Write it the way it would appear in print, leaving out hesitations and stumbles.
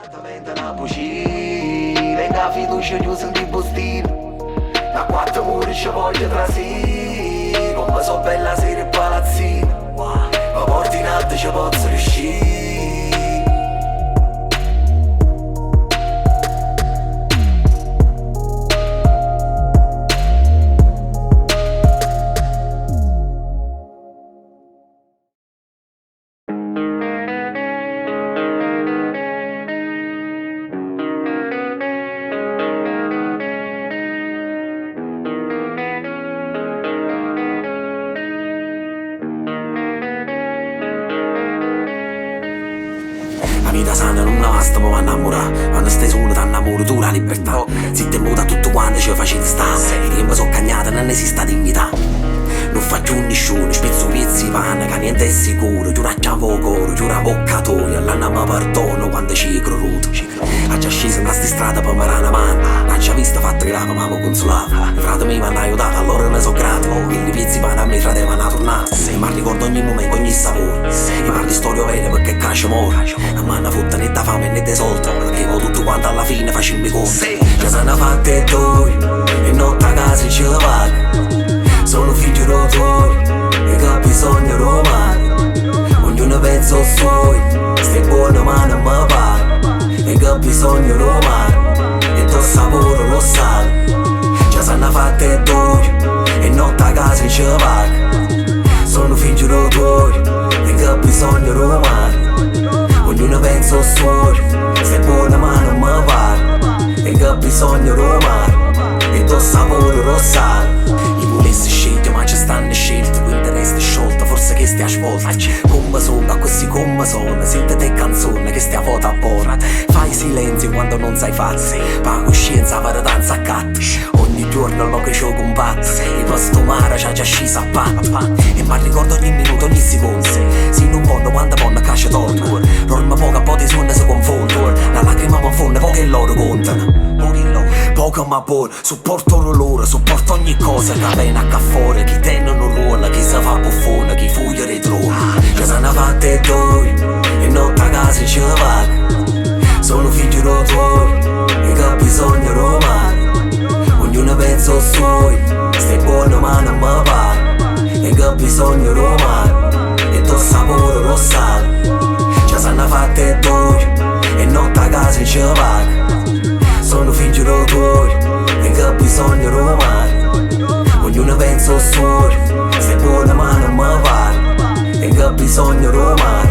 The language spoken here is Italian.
Appartamento a Buci, venga fiducia chiusa in di bustino. Da quattro muri ci voglio trasì, come so bella serie e palazzino. Ma porti in alto ci posso riuscire. La vita sana non basta, ma innamora. Quando stai solo ti innamoro, tu la libertà. Zitta e muta tutto quanto ci facete stare. I tempi sono cagnati, non esiste dignità. Non fa più nessuno, spezzo pezzi panna, che niente è sicuro. Giuracciavo coro, giura boccatoio. L'anno mi perdono quando ci creduto. Ha già sceso in sta strada per mirare una mano. Non ci ha visto fatto grave, ma mi consolava. I frati mi hanno aiutato, allora ne so grato. Quelli pezzi panna a me frate mi hanno tornato. Ma ricordo ogni momento, ogni sapore. Mi parli storia vera perché cascio muore. Non mi hanno fotta né da fame né da soldi, perché poi tutto quanto alla fine facemmo conto. Ci sono fatte due e notte a casa ci vaga. Sono figlio tuoi e che ha bisogno romano. Ognuno pensa al suo, stai buono ma non mi pare. E che ha bisogno romano e tuo sapore lo sale. Ci sono fatte due e notte a casa ci vaga. Sono figlio tuoi e che ha bisogno romano. Ognuno pensa al suo, stai buono ma non mi pare. E che ha bisogno romano e tuo sapore lo sale. Volessi scegliere ma ci stanno scelte, quindi resta sciolta, forse che stia svolta. Come sono, a questi come sono, sente te canzone che stia vota a buona. Fai silenzio quando non sai fare, pa coscienza per danza a catti. Ogni giorno lo che ci combatte, e questo mare c'ha già sceso a patta. E mi ricordo ogni minuto, ogni secondo, se non voglio quando voglio cascia torna. Dormo poco a po' di sonno si confondono, la lacrima mi fonde, poche loro contano. Poco ma buono, supporto loro, supporto ogni cosa che viene a fuori. Chi tiene un ruolo, chi si fa buffone, chi fugge ritrova. Ci sono fatte due e notte a casa ci vaga. Sono figlio tuoi e che ha bisogno romano. Ognuno pensa al suo, stai buono ma non mi pare. E che ha bisogno romano e tuo sapore lo sale. Ci sono fatte due e notte a casa ci vaga. Sono figlio tuoi e che ha bisogno romano. Ognuno pensa al suo, stai buono ma non mi pare. E che ha bisogno romano